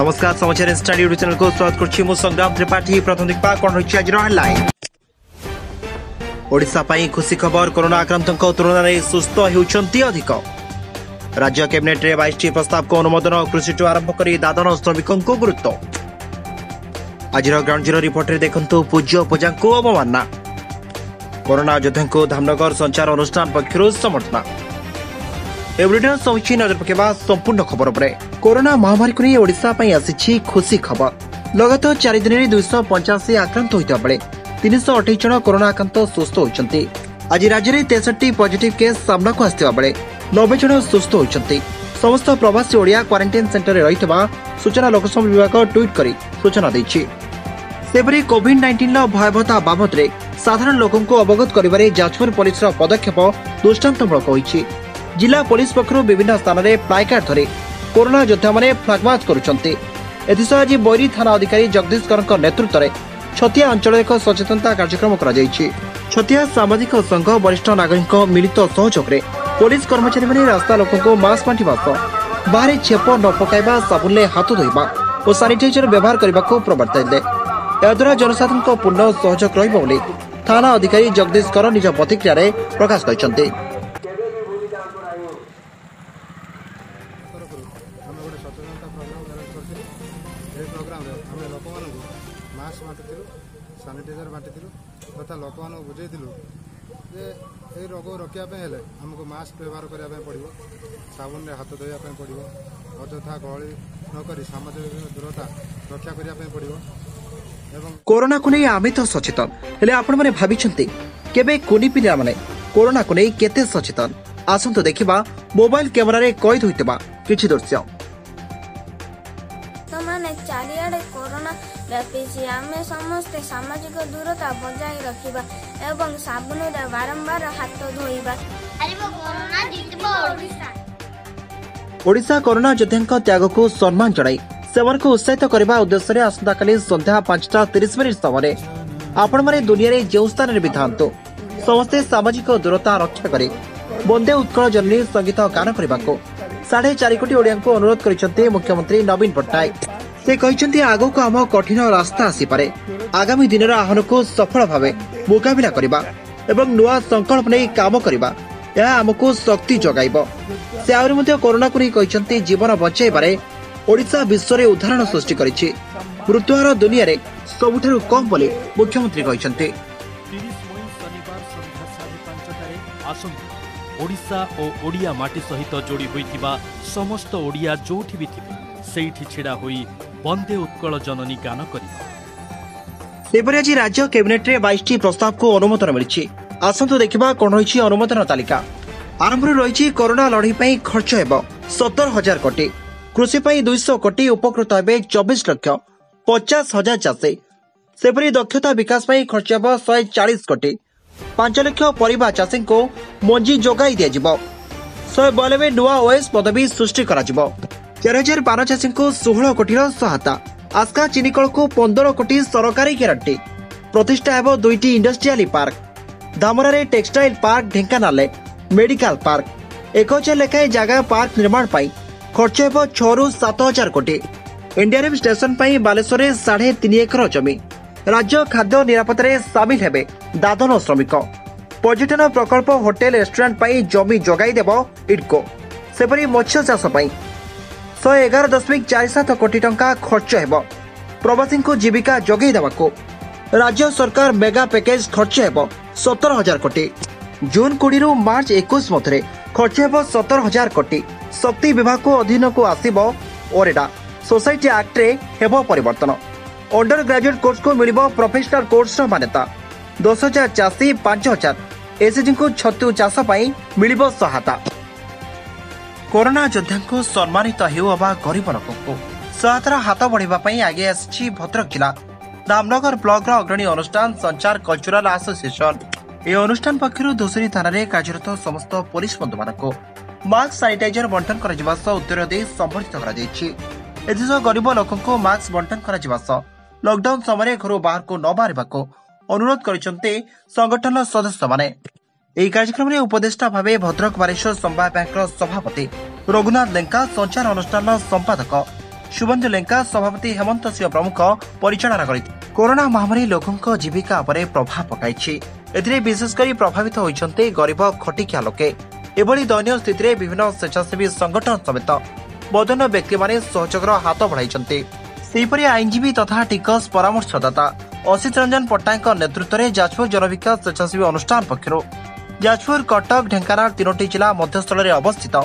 नमस्कार समाचार Insta YouTube channel को स्वागत करछि मु संग्राम त्रिपाठी। प्रथम देखबा कोन रहिछि आज हेडलाइन। ओडिशा पई खुशी खबर, कोरोना आक्रांतक तुलना रे सुस्थ हेउछंती अधिक। राज्य कैबिनेट रे 22 प्रस्ताव को अनुमोदन, कृषि आरंभ करी दादन श्रमिकों को गुरुत्व। आज ग्राउंड जीरो रिपोर्ट रे देखंतु पूज्य पूजा को अवमानना। कोरोना योद्धा को धामनगर संचार अनुष्ठान पक्षरु समर्थन। एवरीडे समिति नजर पकेबा संपूर्ण खबर पर। कोरोना महामारी को नहीं ओडिशा पई आसीछि खुशी खबर। लगातार 4 दिन में 285 आक्रांत होता बेले 328 जन कोरोना आक्रांत सुस्थ होइछंती। आज राज्य में 63 पॉजिटिव केस सामना को आसथिबा बेले 90 जन सुस्थ होइछंती। समस्त प्रवासी ओडिया क्वारंटाइन सेंटर रे रहितबा सूचना लोकसभा विभाग ट्वीट करी सूचना दैछि। सेपरी कोविड-19 लो भयावहता बाबद रे साधारण लोकों को अवगत करिबारे जाजपुर पुलिस रो पदक्षेप दृष्टांतमूलक होइछि। जिला पुलिस पक्षरु विभिन्न स्थान में प्लाकार्ड धरी कोरोना योद्धा माने फ्लैग मार्च करुछंती। एथिसह आज बैरी थाना अधिकारी जगदीश करक नेतृत्व में छतिया अंचल एक सचेतनता कार्यक्रम करा जायछि। छतिया सामाजिक संघ वरिष्ठ नागरिक मिलित सहयोग रे पुलिस कर्मचारी माने रास्ता लोकों को मास्क बांटिबा सह बाहर छेप न पकाइबा, साबुन हाथ धोइबा और सानिटाइजर व्यवहार करने को प्रवर्ताइले। याद्वारा जनसाधारण को पूर्ण सहयोग रहिबो बोली थाना अधिकारी जगदीश कर निज प्रतिक्रिया रे प्रकाश करिसंती। मास्क बांटी सानिटाइजर बांटी तथा लोक मान बुझे रोग रोकने आमको मास्क व्यवहार करने पड़ो, साबुन हाथ धोया पड़ो, अଯଥା गहली नक सामाजिक दूरता रक्षा करने पड़ो। कोरोना को नहीं आम तो सचेतन हेले आपण माने भाबिछंती केबे कुनी पिला माने कोरोना को नहीं केते सचेतन। आसंतो देखिबा मोबाइल कैमरा रे कैद होइतबा किछि दृश्य। चारिआडे कोरोना व्यापी आमे समस्ते सामाजिक दूरता बजाय रखिबा एवं साबुन रे बारंबार हाथ धोइबा। ओडिशा कोरोना योद्धा त्याग को सम्मान जणाई सेवन को उत्साहित करने उद्देश्य आसंता काली संध्या 5:30 समय आपण माने दुनिया रे जो स्थान रे भी थांतो समस्ते सामाजिक दूरता रक्षा करे वंदे उत्कल जननी संगीत गान करने को 4.5 कोटी ओडिया को अनुरोध करिसंते मुख्यमंत्री नवीन पट्टनायक। से कहते आगो को आम कठिन रास्ता आसीपे, आगामी दिन आहन को सफल भाव मुकाबला करबा एवं नुआ संकल्प नहीं काम करबा यह आमको शक्ति जगाइब। से आहुरी मध्य कोरोना को नहीं कहते जीवन बचाइबारे ओडिशा विश्व में उदाहरण सृष्टि करिछि। मृत्युहार दुनिया रे सबुठारु कम बोली मुख्यमंत्री कहते। 30 मई शनिवार संध्या 5:30 ओडिशा और ओडिया माटी सहित जोड़ी होइतिबा समस्त ओडिया जोठी भी थिबे सेठी छिड़ा होई वंदे उत्कल जननी गान करिबा। सेपरि आज राज्य कैबिनेट रे 22 प्रस्ताव को अनुमोदन मिलिछि। आसंतो देखिबा कोन होइछि अनुमोदन तालिका। आरंभ रहिछि कोरोना लड़ाई पई खर्च हेबो 70,000 कोटी, कृषि पई 200 कोटी, उपकृत हेबे 24 लाख 50,000 चाषी। सेपरि दक्षता विकास पई खर्च हेबो 140 कोटी, 5 लाख परिबा चाषी को मंजी जोगाई दिया जिवो। 192 नुआ ओएस पदवी सृष्टि करा जिवो। 4000 पान चाषी को 16 कोटी सहायता। आस्का चिनिकल को 15 कोटी सरकारी ग्यारंटी। प्रतिष्ठा हेबो 2टी industrial park. Dhamra textile park, Dhenkanal medical park. 1000 लेखाएं जगह पार्क निर्माण पाई खर्च हेबो 6 ରୁ 7,000 कोटी। इंडिया स्टेशन पाई बालेश्वर 3.5 एकर जमी। राज्य खाद्य निरापत्ता रे सामिल हेबे दादन श्रमिक। पर्यटन प्रकल्प, होटेल, रेस्टोरेंट पाई जमी जोगाई देबो इडको। सेपरि मत्स्य चाष पाई 111.47 कोटी टंका खर्च हेबो। प्रवासी को जीविका जोगाई देबाको राज्य सरकार मेगा पैकेज खर्च हेबो 17,000 कोटी। जून 20 ରୁ मार्च 21 मध्य खर्च हेबो 17,000 कोटी। शक्ति विभाग को अधीन को आसीबो ओरेडा। सोसाइटी एक्ट रे हेबो परिवर्तन। अंडर ग्रेजुएट कोर्स को मिलिबो प्रोफेशनल कोर्स रो मान्यता। 10,000 चाषी 5,000 एसएचजी को छतु चाष पाई मिलिबो सहायता। कोरोना योद्धा को सम्मानित हेउ अबा गरीब लोक को सहायतार हाथ बढ़ाइबा पई आगे आछि भद्रक जिला धामनगर ब्लॉक रो अग्रणी अनुष्ठान संचार कल्चरल एसोसिएशन। ए अनुष्ठान पक्षरु दोसरी थाना रे कार्यरत समस्त पुलिस बंधु मानको मास्क सैनिटाइजर बंटन करा जिबा सह उत्तर दे संबोधित करा जायछि। एथिसह गरीब लोकन को मास्क बंटन करा जिबा सह लॉकडाउन समय घर बाहर को न बाहरिबा को अनुरोध करिसंते संगठन सदस्य माने। ଏହି କାର୍ଯ୍ୟକ୍ରମରେ ଉପଦେଷ୍ଟା ଭାବେ ଭଦ୍ରକ ବାଲେଶ୍ୱର ସମବାୟ ବ୍ୟାଙ୍କର ସଭାପତି ରଘୁନାଥ ଲେଙ୍କା, ସଞ୍ଚାର ଅନୁଷ୍ଠାନର ସମ୍ପାଦକ शुभेन्दु लेंका सभापति हेमंत सिंह प्रमुख परिचालना करते। कोरोना महामारी लोकों जीविका पर प्रभाव पकाई एथिरे विशेषकर प्रभावित होइछन्ते गरीब खटिकिया लोके। एभली दयनीय स्थिति विभिन्न स्वेच्छासेवी संगठन समेत बदन व्यक्ति माने सहयोगर हाथ बढ़ाइछन्ते। सेहीपरि आईनजीवी तथा टिकस परामर्शदाता असित रंजन पट्टनायक नेतृत्व में जाजपुर जनविकास स्वेच्छासेवी अनुष्ठान पक्षर जाजपुर कटक ढेंकानाल तीनोटी जिला मध्यस्थल में अवस्थित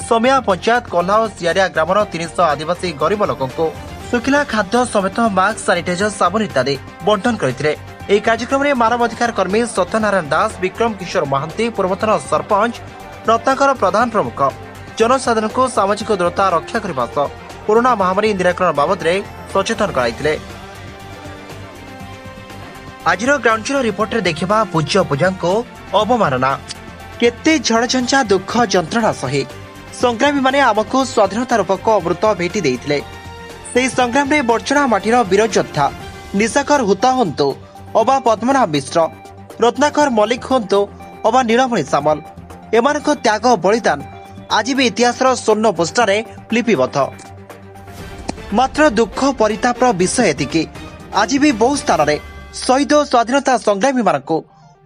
समिया पंचायत कोल्हा और सियारिया ग्रामर 300 आदिवासी गरीब लोकों को सुखिला खाद्य समेत मास्क सानिटाइजर साबुन इत्यादि बंटन करते। ଏହି କାର୍ଯ୍ୟକ୍ରମରେ ମାନବାଧିକାର କର୍ମୀ ସତ୍ୟନାରାୟଣ ଦାସ, ବିକ୍ରମ କିଶୋର ମହାନ୍ତି, ପୂର୍ବତନ ସରପଞ୍ଚ ରତ୍ନାକର ପ୍ରଧାନ ପ୍ରମୁଖ ଜନସାଧାରଣଙ୍କୁ ସାମାଜିକ ଦୂରତା ରକ୍ଷା କରିବା ସହ କୋରୋନା ମହାମାରୀ ନିରାକରଣ ବାବଦରେ ସଚେତନ କରାଇଥିଲେ। ଆଜିର ଗ୍ରାଉଣ୍ଡ ଜିରୋ ରିପୋର୍ଟରେ ଦେଖିବା ପୂଜ୍ୟ ପୂଜାଙ୍କୁ ଅବମାନନା। କେତେ ଝଡ଼ଝଞ୍ଝା ଦୁଃଖ ଯନ୍ତ୍ରଣା ସହି ସଂଗ୍ରାମୀମାନେ ଆମକୁ ସ୍ୱାଧୀନତା ରୂପକ ଅମୃତ ଭେଟି ଦେଇଥିଲେ। ସେହି ସଂଗ୍ରାମରେ ବର୍ଚ୍ଚଣା ମାଟିର ବୀର ଯୋଦ୍ଧା ନିଶାକର ହୁତା ହୁଅନ୍ତୁ ଅବା ପଦ୍ମନାଭ ମିଶ୍ର, ରତ୍ନାକର ମଲ୍ଲିକ ହୁଅନ୍ତୁ ଅବା ନୀଳମଣି ସାମଲ, ଏମାନଙ୍କ ତ୍ୟାଗ ବଳିଦାନ ଆଜି ବି ଇତିହାସର ସ୍ୱର୍ଣ୍ଣ ପୃଷ୍ଠାରେ ଲିପିବଦ୍ଧ। ମାତ୍ର ଦୁଃଖ ପରିତାପର ବିଷୟ ଏତିକି, ଆଜି ବି ବହୁ ସ୍ଥାନରେ ଶହୀଦ ଓ ସ୍ୱାଧୀନତା ସଂଗ୍ରାମୀମାନଙ୍କୁ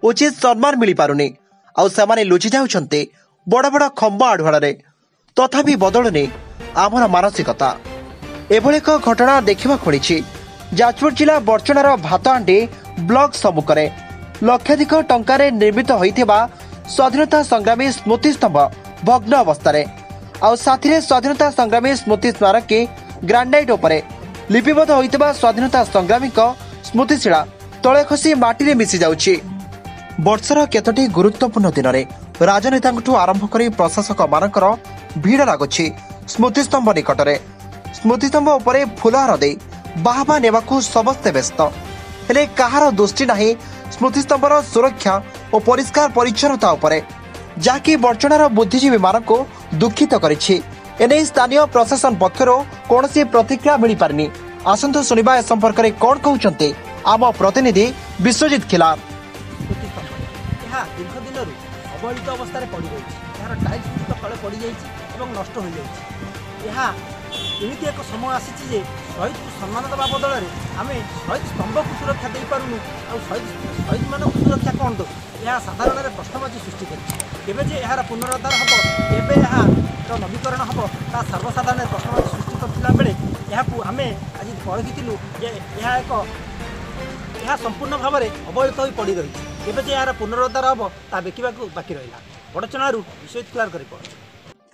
ଉଚିତ ସମ୍ମାନ ମିଳିପାରୁନି। ଆଉ ସେମାନେ ଲୁଚି ଯାଉଛନ୍ତି ବଡ଼ ବଡ଼ ଖମ୍ବ ଆଢୁଆଳରେ। ତଥାପି ବଦଳୁନି ଆମର ମାନସିକତା। ଏଭଳି ଏକ ଘଟଣା ଦେଖିବାକୁ ମିଳିଛି ଯାଜପୁର ଜିଲ୍ଲା ବର୍ଚ୍ଚଣାର ଭାତହାଣ୍ଡି ବ୍ଲକ ସମ୍ମୁଖରେ ଲକ୍ଷାଧିକ ଟଙ୍କାରେ ନିର୍ମିତ ହୋଇଥିବା ସ୍ୱାଧୀନତା ସଂଗ୍ରାମୀ ସ୍ମୃତିସ୍ତମ୍ଭ ଭଗ୍ନ ଅବସ୍ଥାରେ, ଆଉ ସାଥିରେ ସ୍ୱାଧୀନତା ସଂଗ୍ରାମୀ ସ୍ମୃତି ସ୍ମାରକୀ ଗ୍ରାନାଇଟ୍ ଉପରେ ଲିପିବଦ୍ଧ ହୋଇଥିବା ସ୍ୱାଧୀନତା ସଂଗ୍ରାମୀଙ୍କ ସ୍ମୃତିଶିଳା ତଳେ ଖସି ମାଟିରେ ମିଶି ଯାଉଛି। ବର୍ଷର କେତୋଟି ଗୁରୁତ୍ୱପୂର୍ଣ୍ଣ ଦିନରେ ରାଜନେତାଙ୍କଠୁ ଆରମ୍ଭ କରି ପ୍ରଶାସକ ମାନଙ୍କର ଭିଡ଼ ଲାଗୁଛି ସ୍ମୃତିସ୍ତମ୍ଭ ନିକଟରେ। ସ୍ମୃତିସ୍ତମ୍ଭ ଉପରେ ଫୁଲହାର ଦେଇ ବାହାବା ନେବାକୁ ସମସ୍ତେ ବ୍ୟସ୍ତ, ହେଲେ କାହାର ଦୃଷ୍ଟି ନାହିଁ ସ୍ମୃତିସ୍ତମ୍ଭର ସୁରକ୍ଷା ଓ ପରିଷ୍କାର ପରିଚ୍ଛନ୍ନତା ଉପରେ, ଯାହାକି ବର୍ଚ୍ଚଣାର ବୁଦ୍ଧିଜୀବୀମାନଙ୍କୁ ଦୁଃଖିତ କରିଛି। ଏନେଇ ସ୍ଥାନୀୟ ପ୍ରଶାସନ ପକ୍ଷରୁ କୌଣସି ପ୍ରତିକ୍ରିୟା ମିଳିପାରିନି। ଆସନ୍ତୁ ଶୁଣିବା ଏ ସମ୍ପର୍କରେ କ'ଣ କହୁଛନ୍ତି ଆମ ପ୍ରତିନିଧି ବିଶ୍ୱଜିତ ଖିଲାର। ଏହା ଦୀର୍ଘ ଦିନରୁ ଅବହେଳିତ ଅବସ୍ଥାରେ ପଡ଼ି ରହିଛି। ଏହାର ଟାଇଲ୍ସ ଗୁଡ଼ିକ ତଳେ ପଡ଼ିଯାଇଛି ଏବଂ ନଷ୍ଟ ହୋଇଯାଇଛି। ଏହା ଏମିତି ଏକ ସମୟ ଆସିଛି ଯେ ଶହୀଦକୁ ସମ୍ମାନ ଦେବା ବଦଳରେ ଆମେ ଶହୀଦ ସ୍ତମ୍ଭକୁ ସୁରକ୍ଷା ଦେଇପାରୁନୁ। ଆଉ ଶହୀଦମାନଙ୍କୁ ସୁରକ୍ଷା କ'ଣ ଦେବୁ? ଏହା ସାଧାରଣରେ ପ୍ରଶ୍ନବାଚୀ ସୃଷ୍ଟି କରିଛି। କେବେ ଯେ ଏହାର ପୁନରୁଦ୍ଧାର ହେବ, କେବେ ଏହାର ନବୀକରଣ ହେବ, ତା ସର୍ବସାଧାରଣ ପ୍ରଶ୍ନବାଚୀ ସୃଷ୍ଟି କରିଥିଲା ବେଳେ ଏହାକୁ ଆମେ ଆଜି ପରଖିଥିଲୁ ଯେ ଏହା ସମ୍ପୂର୍ଣ୍ଣ ଭାବରେ ଅବହେଳିତ ହୋଇ ପଡ଼ି ରହିଛି। କେବେ ଯେ ଏହାର ପୁନରୁଦ୍ଧାର ହେବ ତାହା ଦେଖିବାକୁ ବାକି ରହିଲା। ବଡ଼ଚଣାରୁ ବିଶ୍ୱଜିତ ଖିଲାରଙ୍କ ରିପୋର୍ଟ।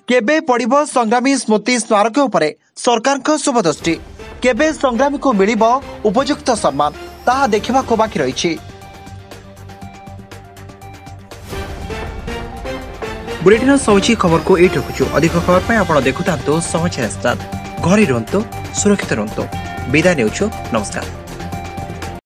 କେବେ ପଡ଼ିବ ସଂଗ୍ରାମୀ ସ୍ମୃତି ସ୍ମାରକୀ ଉପରେ ସରକାରଙ୍କ ଶୁଭଦୃଷ୍ଟି? କେବେ ସଂଗ୍ରାମୀକୁ ମିଳିବ ଉପଯୁକ୍ତ ସମ୍ମାନ? ତାହା ଦେଖିବାକୁ ବାକି ରହିଛି। बुलेटिन समुची खबर को ये रखुचु। अधिक खबर पर आप देखुता समाचार स्टार। घरे रुहतु, सुरक्षित रुहतु। विदाय नेउछु। नमस्कार।